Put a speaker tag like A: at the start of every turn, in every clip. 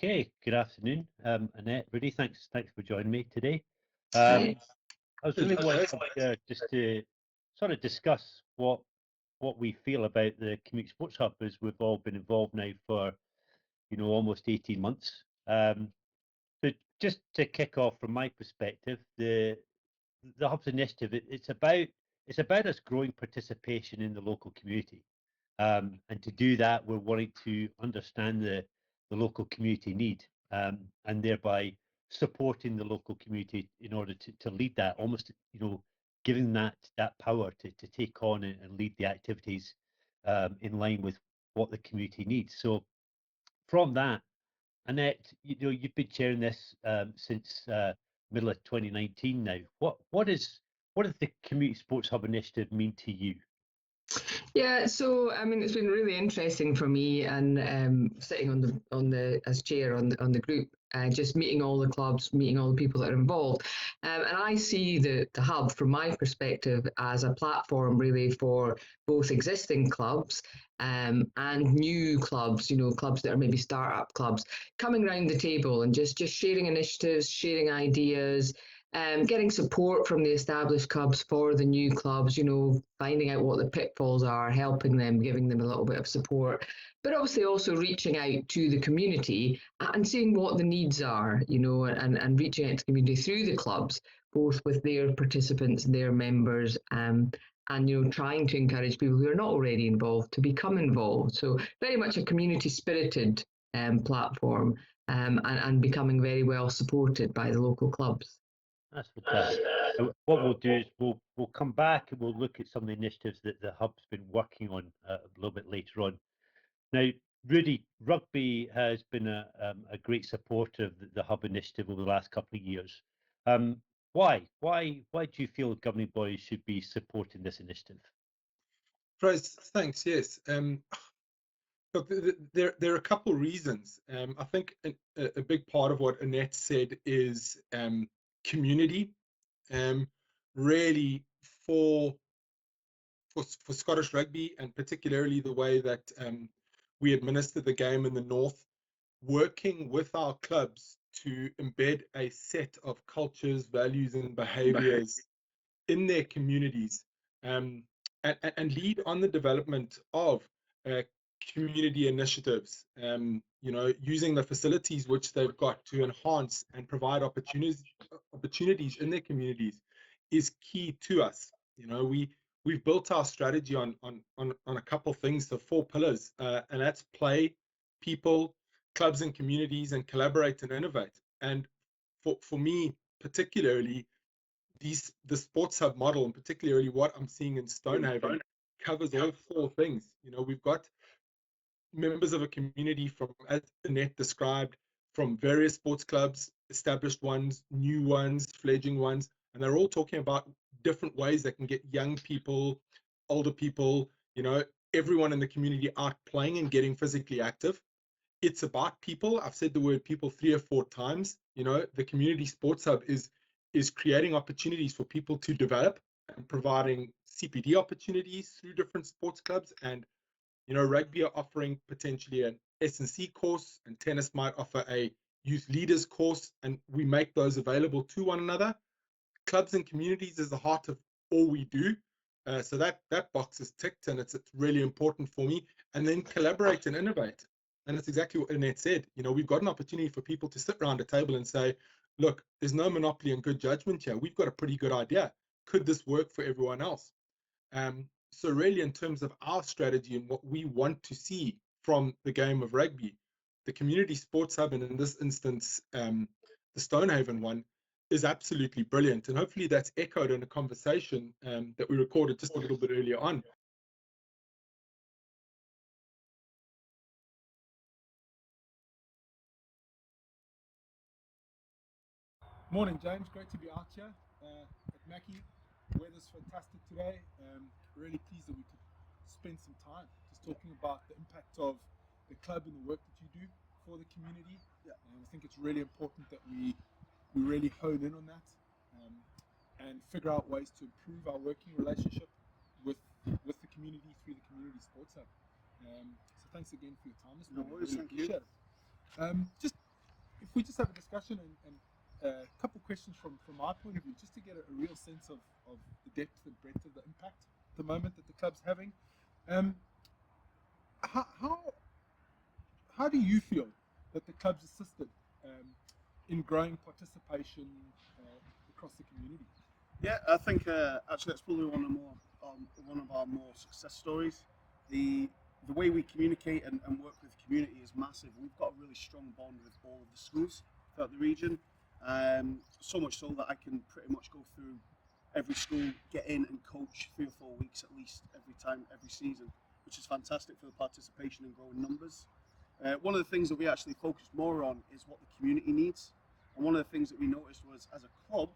A: Okay, good afternoon, Annette, Rudi. Thanks for joining me today.
B: Hi.
A: I was really wanting just to sort of discuss what we feel about the Community Sports Hub, as we've all been involved now for almost 18 months. But just to kick off from my perspective, the Hub's initiative, it's about us growing participation in the local community. And to do that, we're wanting to understand the local community need, and thereby supporting the local community in order to lead that, almost giving that power to take on and lead the activities in line with what the community needs. So from that, Annette, you've been chairing this since middle of 2019 now. What does the Community Sports Hub initiative mean to you?
B: Yeah, so I mean, it's been really interesting for me, and sitting on the as chair on the group, just meeting all the clubs, meeting all the people that are involved, and I see the hub from my perspective as a platform really for both existing clubs and new clubs, clubs that are maybe startup clubs, coming around the table and just sharing initiatives, sharing ideas. Getting support from the established clubs for the new clubs, finding out what the pitfalls are, helping them, giving them a little bit of support, but obviously also reaching out to the community and seeing what the needs are, and reaching out to the community through the clubs, both with their participants, their members, and trying to encourage people who are not already involved to become involved. So very much a community spirited platform, and becoming very well supported by the local clubs.
A: That's fantastic. What we'll do is we'll come back and we'll look at some of the initiatives that the Hub's been working on a little bit later on. Now, Rudi, Rugby has been a great supporter of the Hub initiative over the last couple of years. Why do you feel governing bodies should be supporting this initiative?
C: Fraser, thanks. Yes. Look, there are a couple of reasons. I think a big part of what Annette said is community. Really for Scottish rugby, and particularly the way that we administer the game in the north, working with our clubs to embed a set of cultures, values, and behaviours in their communities, and lead on the development of community initiatives, using the facilities which they've got to enhance and provide opportunities in their communities is key to us. We've built our strategy on a couple of things, the 4 pillars, and that's play, people, clubs and communities, and collaborate and innovate. And for me particularly, the sports hub model, and particularly what I'm seeing in Stonehaven, covers all 4 things. We've got members of a community from, as Annette described, from various sports clubs, established ones, new ones, fledgling ones, and they're all talking about different ways that can get young people, older people, everyone in the community out playing and getting physically active. It's about people. I've said the word people 3 or 4 times. The community sports hub is creating opportunities for people to develop and providing CPD opportunities through different sports clubs. And rugby are offering potentially an S&C course, and tennis might offer a youth leaders course, and we make those available to one another. Clubs and communities is the heart of all we do. So that box is ticked, and it's really important for me. And then collaborate and innovate. And that's exactly what Annette said. We've got an opportunity for people to sit around a table and say, look, there's no monopoly on good judgment here. We've got a pretty good idea. Could this work for everyone else? So really, in terms of our strategy and what we want to see from the game of rugby, the community sports hub, and in this instance, the Stonehaven one, is absolutely brilliant. And hopefully that's echoed in a conversation that we recorded just a little bit earlier on.
D: Morning, James. Great to be out here at Mackie. Weather's fantastic today. Really pleased that we could spend some time just talking about the impact of the club and the work that you do for the community. And I think it's really important that we really hone in on that and figure out ways to improve our working relationship with the community through the community sports hub. So thanks again for your time this morning. Really appreciate it. Just if we just have a discussion and a couple questions from my point of view, just to get a real sense of the depth and breadth of the impact at the moment that the club's having. How do you feel that the club's assisted in growing participation across the community?
E: Yeah, I think actually that's probably one of our more success stories. The way we communicate and work with the community is massive. We've got a really strong bond with all of the schools throughout the region. So much so that I can pretty much go through every school, get in and coach 3 or 4 weeks at least every season, which is fantastic for the participation and growing numbers. One of the things that we actually focused more on is what the community needs. And one of the things that we noticed was, as a club,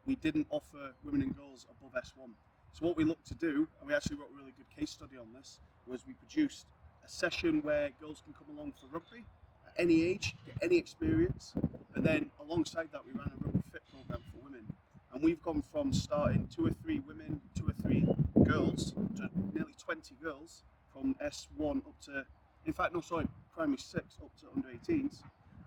E: we didn't offer women and girls above S1. So what we looked to do, and we actually wrote a really good case study on this, was we produced a session where girls can come along for rugby at any age, get any experience, and then alongside that we ran a rugby fit program for women. And we've gone from starting 2 or 3 women, 2 or 3 girls, to nearly 20 girls from S1 up to, primary 6 up to under 18s.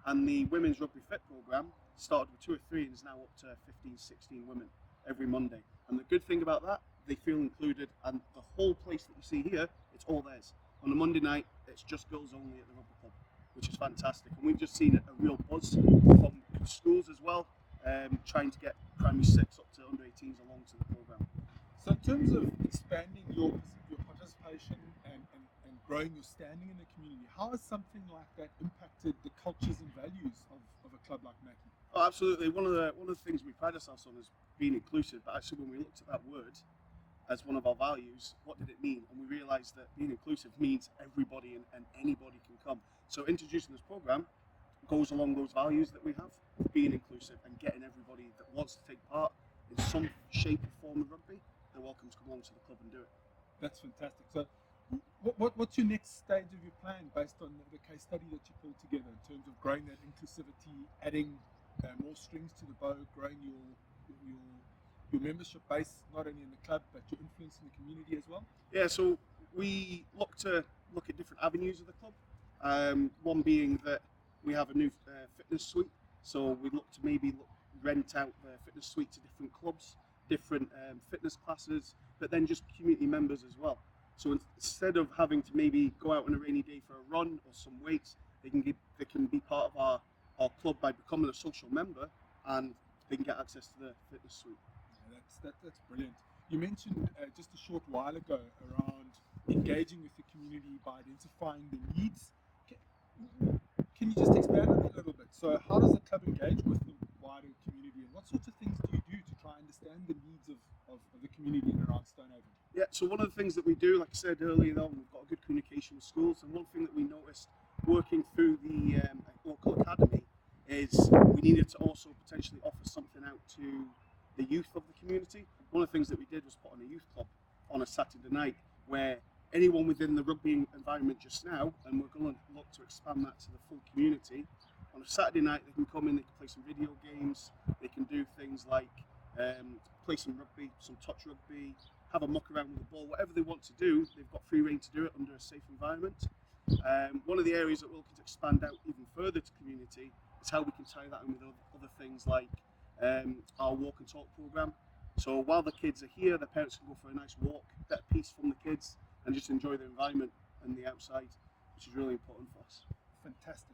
E: And the women's rugby fit program started with 2 or 3 and is now up to 15, 16 women every Monday. And the good thing about that, they feel included, and the whole place that you see here, it's all theirs. On a Monday night, it's just girls only at the rugby club, which is fantastic. And we've just seen a real buzz from schools as well, trying to get primary 6 up to under 18s along to the program.
D: So in terms of expanding your participation and growing your standing in the community, how has something like that impacted the cultures and values of a club like Mackie?
E: Oh, absolutely. One of the things we pride ourselves on is being inclusive, but actually when we looked at that word as one of our values, what did it mean? And we realised that being inclusive means everybody and anybody can come. So introducing this program goes along those values that we have, being inclusive and getting everybody that wants to take part in some shape or form of rugby, they're welcome to come along to the club and do it.
D: That's fantastic. So what's your next stage of your plan based on the case study that you pulled together in terms of growing that inclusivity, adding more strings to the bow, growing your membership base, not only in the club, but your influence in the community as well?
E: Yeah, so we look at different avenues of the club. One being that we have a new fitness suite, so we look to rent out the fitness suite to different clubs, different fitness classes, but then just community members as well. So instead of having to maybe go out on a rainy day for a run or some weights, they can be part of our club by becoming a social member, and they can get access to the fitness suite.
D: Yeah, that's brilliant. You mentioned just a short while ago around engaging with the community by identifying the needs. Can you just expand on that a little bit? So how does the club engage with the wider community, and what sorts of things do you do to try and understand the needs of the community in and around Stonehaven?
E: Yeah, so one of the things that we do, like I said earlier on, we've got a good communication with schools, and one thing that we noticed working through the local academy is we needed to also potentially offer something out to the youth of the community. One of the things that we did was put on a youth club on a Saturday night where anyone within the rugby environment just now, and we're going to look to expand that to the full community, on a Saturday night they can come in, they can play some video games, they can do things like play some rugby, some touch rugby, have a muck around with the ball, whatever they want to do, they've got free rein to do it under a safe environment. One of the areas that we're looking to expand out even further to community is how we can tie that in with other things like our walk and talk program. So while the kids are here, their parents can go for a nice walk, bit of peace from the kids, and just enjoy the environment and the outside, which is really important for us.
D: Fantastic.